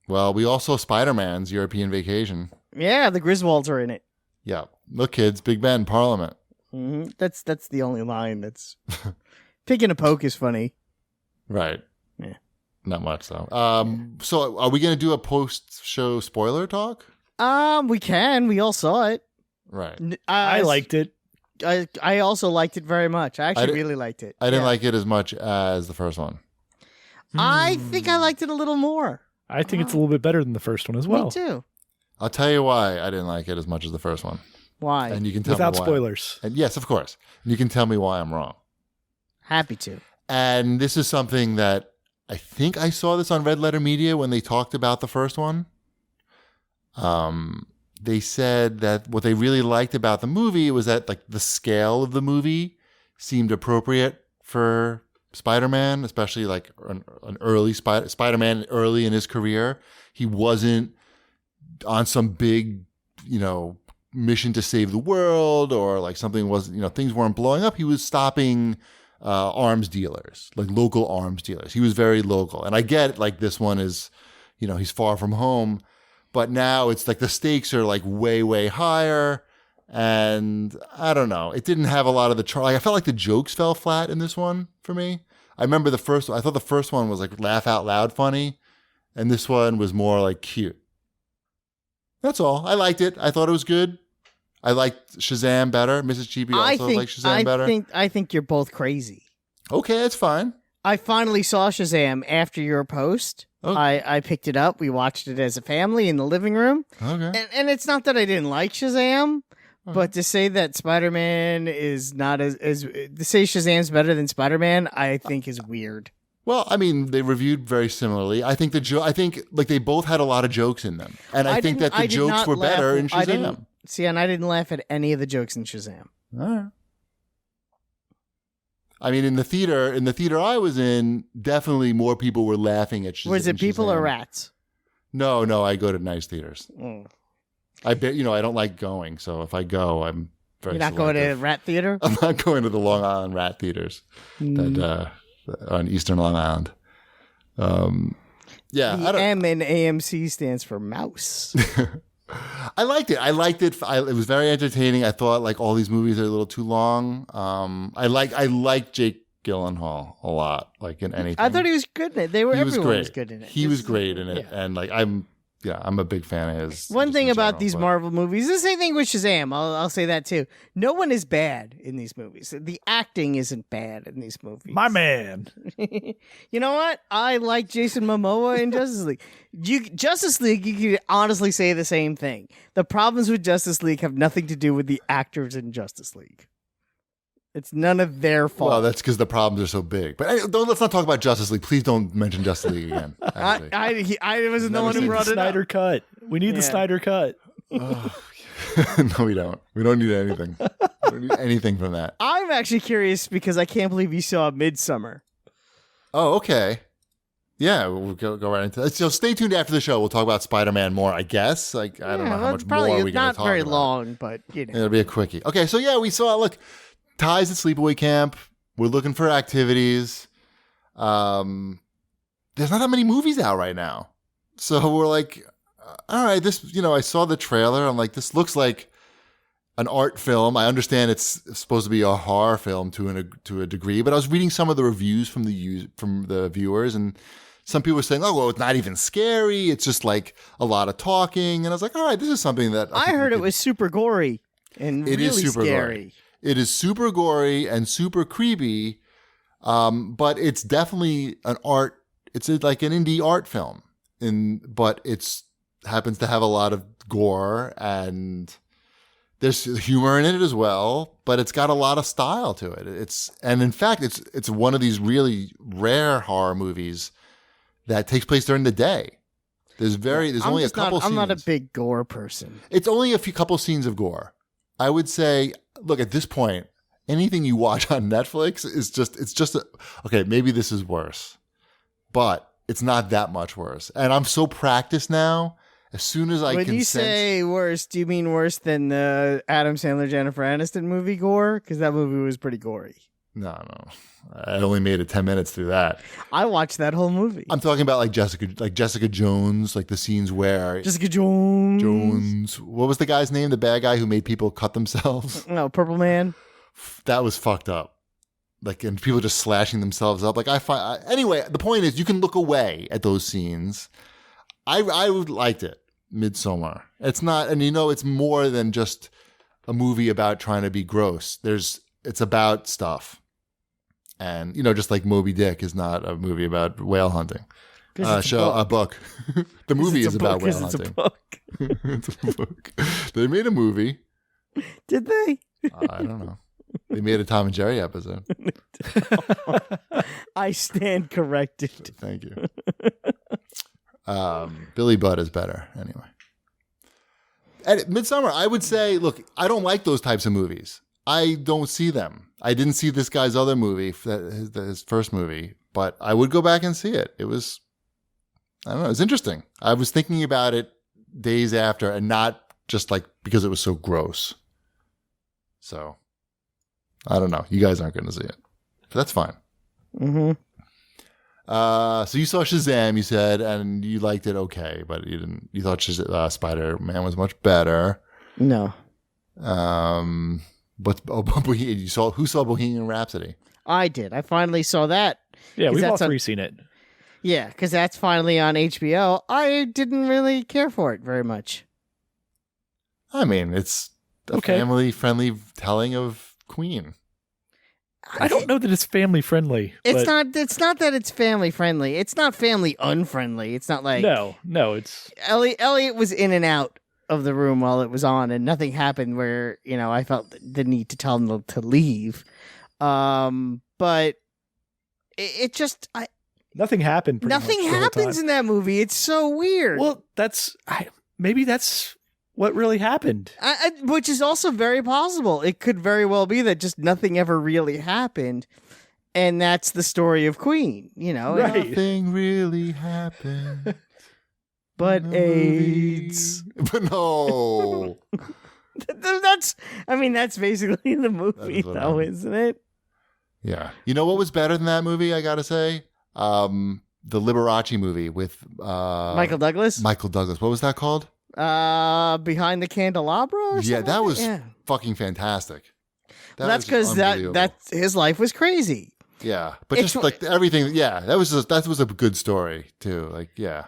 Well, we all saw Spider-Man's European Vacation. Yeah, the Griswolds are in it. Yeah. Look, kids, Big Ben, Parliament. Mm-hmm. That's the only line that's... Picking a poke is funny. Right. Yeah. Not much, though. So are we going to do a post-show spoiler talk? We can. We all saw it. Right. I liked it. I also liked it very much. I actually really liked it. I didn't like it as much as the first one. I think I liked it a little more. I think it's a little bit better than the first one as well. Me too. I'll tell you why I didn't like it as much as the first one. Why? And you can tell Without me why. spoilers. And yes, of course. And you can tell me why I'm wrong. Happy to. And this is something that I think I saw this on Red Letter Media when they talked about the first one. They said that what they really liked about the movie was that like the scale of the movie seemed appropriate for Spider-Man, especially like an early Spider-Man early in his career. He wasn't on some big, mission to save the world or like something was, things weren't blowing up. He was stopping arms dealers, like local arms dealers. He was very local. And I get like this one is, he's far from home, but now it's like the stakes are like way, way higher. And I don't know. It didn't have a lot of the I felt like the jokes fell flat in this one for me. I remember I thought the first one was like laugh out loud funny. And this one was more like cute. That's all. I liked it. I thought it was good. I liked Shazam better. Mrs. Cheapy also liked Shazam better. I think you're both crazy. Okay, that's fine. I finally saw Shazam after your post. Oh. I picked it up. We watched it as a family in the living room. Okay. And it's not that I didn't like Shazam, but to say that Spider-Man is not to say Shazam's better than Spider-Man, I think is weird. Well, I mean, they reviewed very similarly. I think they both had a lot of jokes in them, and I think that the jokes were better in Shazam. And I didn't laugh at any of the jokes in Shazam. All right. I mean, in the theater I was in, definitely more people were laughing at Shazam. Was it people or rats? No, I go to nice theaters. Mm. I bet I don't like going, so if I go, I'm very. You're not selective. going to rat theater? I'm not going to the Long Island rat theaters that on Eastern Long Island. Yeah, the M in AMC stands for mouse. I liked it. It was very entertaining. I thought like all these movies are a little too long. I like Jake Gyllenhaal a lot. Like in anything, I thought he was good in it. Everyone was good in it. He was great in it, and like I'm a big fan of his. One thing about these Marvel movies, the same thing with Shazam. I'll say that too. No one is bad in these movies. The acting isn't bad in these movies. My man. You know what? I like Jason Momoa in Justice League. Justice League, you could honestly say the same thing. The problems with Justice League have nothing to do with the actors in Justice League. It's none of their fault. Well, that's because the problems are so big. But let's not talk about Justice League. Please don't mention Justice League again. I wasn't the one who brought it up. Snyder cut. We need the Snyder cut. No, we don't. We don't need anything. We don't need anything from that. I'm actually curious because I can't believe you saw Midsommar. Oh, okay. Yeah, we'll go right into that. So stay tuned after the show. We'll talk about Spider-Man more, I guess. Like I don't know how much more we're going to talk about. Not very long, but It'll be a quickie. Okay, so yeah, we saw. Look. Ty's at sleepaway camp. We're looking for activities. There's not that many movies out right now. So we're like, all right, this, I saw the trailer. I'm like, this looks like an art film. I understand it's supposed to be a horror film to a degree, but I was reading some of the reviews from the viewers, and some people were saying, oh, well, it's not even scary. It's just like a lot of talking. And I was like, all right, this is something that I heard it was super gory and really scary. Gory. It is super gory and super creepy, but it's definitely an art. It's like an indie art film, but it's happens to have a lot of gore and there's humor in it as well. But it's got a lot of style to it. In fact, it's one of these really rare horror movies that takes place during the day. There's only a couple scenes. I'm not a big gore person. It's only a couple scenes of gore. I would say. Look, at this point, anything you watch on Netflix is okay, maybe this is worse, but it's not that much worse. And I'm so practiced now. As soon as I can When you say worse, do you mean worse than the Adam Sandler Jennifer Aniston movie gore? Because that movie was pretty gory. No. I only made it 10 minutes through that. I watched that whole movie. I'm talking about like Jessica Jones, like the scenes where Jessica Jones. Jones. What was the guy's name? The bad guy who made people cut themselves? No, Purple Man. That was fucked up. Like, and people just slashing themselves up. Like, anyway, the point is you can look away at those scenes. I liked it. Midsommar. It's not, and it's more than just a movie about trying to be gross. It's about stuff. And, just like Moby Dick is not a movie about whale hunting. A book. The movie is about whale hunting. It's a book. It's a book. They made a movie. Did they? I don't know. They made a Tom and Jerry episode. I stand corrected. Thank you. Billy Budd is better anyway. At Midsommar, I would say, look, I don't like those types of movies. I don't see them. I didn't see this guy's other movie, his first movie, but I would go back and see it. It was, I don't know, it was interesting. I was thinking about it days after and not just like because it was so gross. So, I don't know. You guys aren't going to see it. But that's fine. Mm-hmm. So you saw Shazam, you said, and you liked it okay, but you didn't. You thought Spider-Man was much better. No. Who saw Bohemian Rhapsody? I did. I finally saw that. Yeah, we've all three seen it. Yeah, because that's finally on HBO. I didn't really care for it very much. I mean, it's a family-friendly telling of Queen. I don't know that it's family friendly. It's not that it's family friendly. It's not family unfriendly. It's not like no. It's Elliot was in and out of the room while it was on, and nothing happened where I felt the need to tell him to leave. But it just nothing happened. Nothing happens in that movie. It's so weird. Well, maybe that's what really happened. Which is also very possible. It could very well be that just nothing ever really happened, and that's the story of Queen. Right? Nothing really happened. But AIDS. But no. That's basically the movie, though, isn't it? Yeah. You know what was better than that movie, I gotta say? The Liberace movie with Michael Douglas? Michael Douglas. What was that called? Behind the Candelabra or something? Yeah, that was fucking fantastic. That's because that his life was crazy. Yeah. But just like everything, that was a good story too. Like, yeah.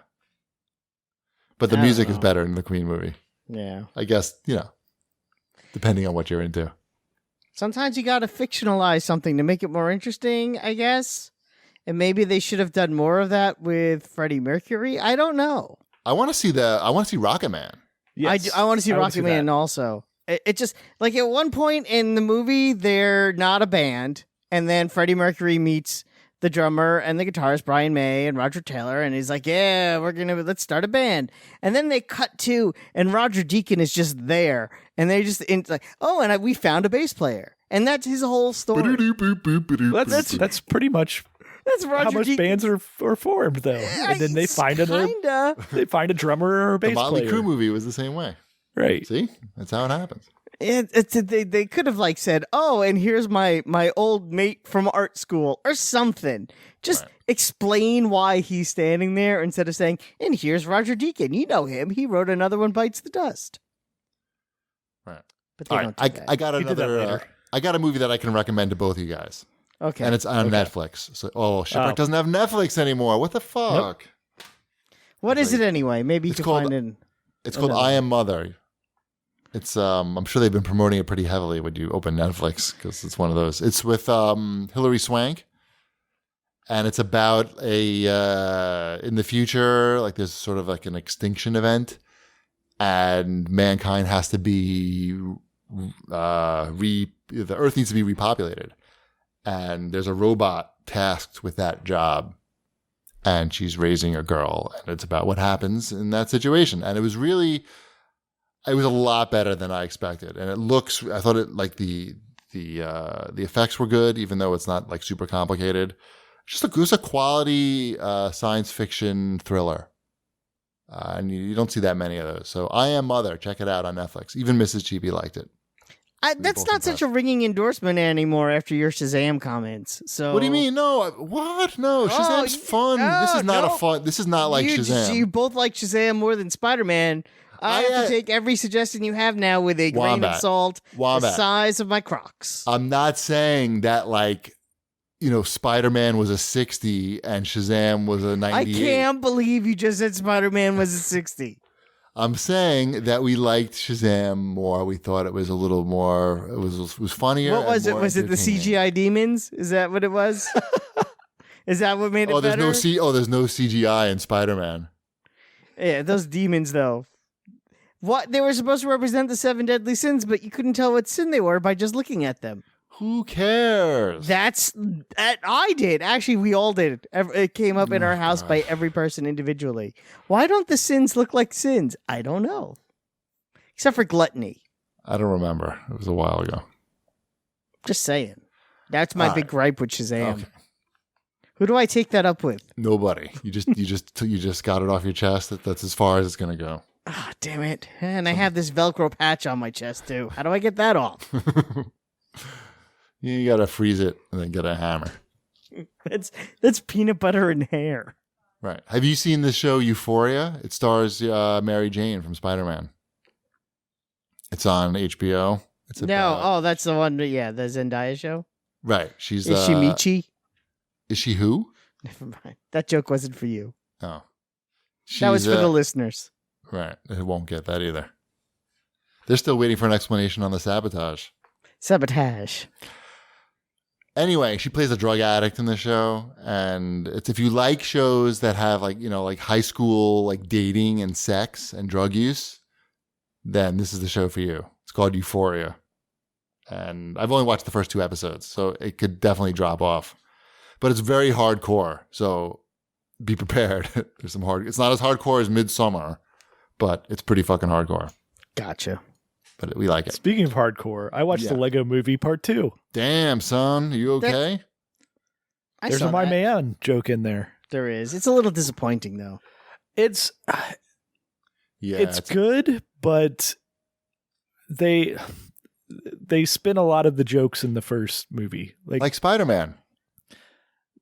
But the music is better in the Queen movie. Yeah. I guess, depending on what you're into. Sometimes you got to fictionalize something to make it more interesting, I guess. And maybe they should have done more of that with Freddie Mercury. I don't know. I want to see Rocket Man. Yes, I want to see Rocket Man also. It just, like at one point in the movie, they're not a band. And then Freddie Mercury meets the drummer and the guitarist, Brian May and Roger Taylor. And he's like, yeah, let's start a band. And then they cut to, and Roger Deakins is just there. And they just, like, we found a bass player. And that's his whole story. That's pretty much That's Roger how much Deakins. bands are formed, though. And then they find a drummer or a bass player. The Motley Crue movie was the same way. Right. See? That's how it happens. They could have said, and here's my old mate from art school or something. Just explain why he's standing there instead of saying, and here's Roger Deakins. You know him. He wrote Another One Bites the Dust. Right. But they don't do that. I got another. I got a movie that I can recommend to both of you guys. Okay. And it's on Netflix. So, Shipwreck doesn't have Netflix anymore. What the fuck? Nope. What is it anyway? Maybe you can find it. It's called I Am Mother. It's I'm sure they've been promoting it pretty heavily when you open Netflix because it's one of those. It's with Hilary Swank, and it's about in the future, like there's sort of like an extinction event, and mankind has to be the Earth needs to be repopulated, and there's a robot tasked with that job, and she's raising a girl, and it's about what happens in that situation, and it was a lot better than I expected, and I thought it like the effects were good, even though it's not like super complicated. It was a quality science fiction thriller, and you don't see that many of those. So I Am Mother, check it out on Netflix. Even Mrs. Chibi liked it. That's not such a ringing endorsement anymore after your Shazam comments. So What do you mean? No, what? No, Shazam's fun. This is not a fun. This is not like Shazam. You both like Shazam more than Spider-Man. I have to take every suggestion you have now with a grain of salt, the size of my Crocs. I'm not saying that Spider-Man was a 60 and Shazam was a 98. I can't believe you just said Spider-Man was a 60. I'm saying that we liked Shazam more. We thought it was a little more. It was funnier. What was it? Was it the CGI demons? Is that what it was? Is that what made it better? There's no CGI in Spider-Man. Yeah, those demons though. What they were supposed to represent the 7 deadly sins, but you couldn't tell what sin they were by just looking at them. Who cares? I did. Actually, we all did. It came up in our house by every person individually. Why don't the sins look like sins? I don't know. Except for gluttony. I don't remember. It was a while ago. Just saying. That's my big gripe with Shazam. Okay. Who do I take that up with? Nobody. You just got it off your chest. That's as far as it's gonna go. Ah, damn it. And I have this Velcro patch on my chest, too. How do I get that off? You gotta freeze it and then get a hammer. That's peanut butter and hair. Right. Have you seen the show Euphoria? It stars Mary Jane from Spider-Man. It's on HBO. That's the one, the Zendaya show? Right. Is she Michi? Is she who? Never mind. That joke wasn't for you. Oh. That was for the listeners. Right. It won't get that either. They're still waiting for an explanation on the sabotage. Sabotage. Anyway, she plays a drug addict in the show, and it's if you like shows that have like high school dating and sex and drug use, then this is the show for you. It's called Euphoria. And I've only watched the first 2 episodes, so it could definitely drop off. But it's very hardcore, so be prepared. There's some it's not as hardcore as Midsommar, but it's pretty fucking hardcore. Gotcha. But we like it. Speaking of hardcore, I watched the Lego Movie Part 2. Damn, son. Are you okay? There's a My Man joke in there. There is. It's a little disappointing, though. It's good, but they spin a lot of the jokes in the first movie. Like Spider-Man.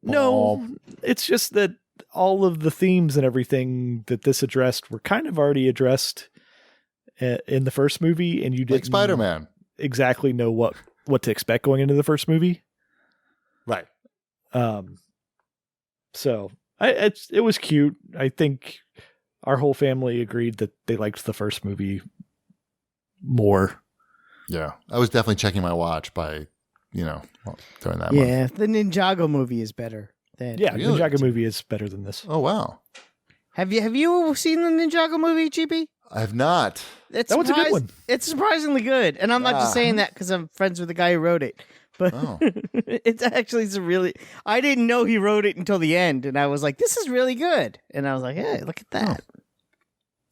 No, it's just that all of the themes and everything that this addressed were kind of already addressed in the first movie, and you didn't Spider-Man exactly know what to expect going into the first movie. Right. So it was cute. I think our whole family agreed that they liked the first movie more. Yeah. I was definitely checking my watch by, during that month. Yeah. The Ninjago movie is better. The Ninjago movie is better than this. Oh, wow. Have you seen the Ninjago movie, GP? I have not. That was a good one. It's surprisingly good. And I'm not just saying that because I'm friends with the guy who wrote it. But it's actually I didn't know he wrote it until the end. And I was like, this is really good. And I was like, hey, look at that. Oh.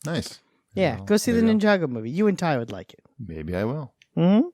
Nice. Yeah, go see the Ninjago movie. You and Ty would like it. Maybe I will. Mm-hmm.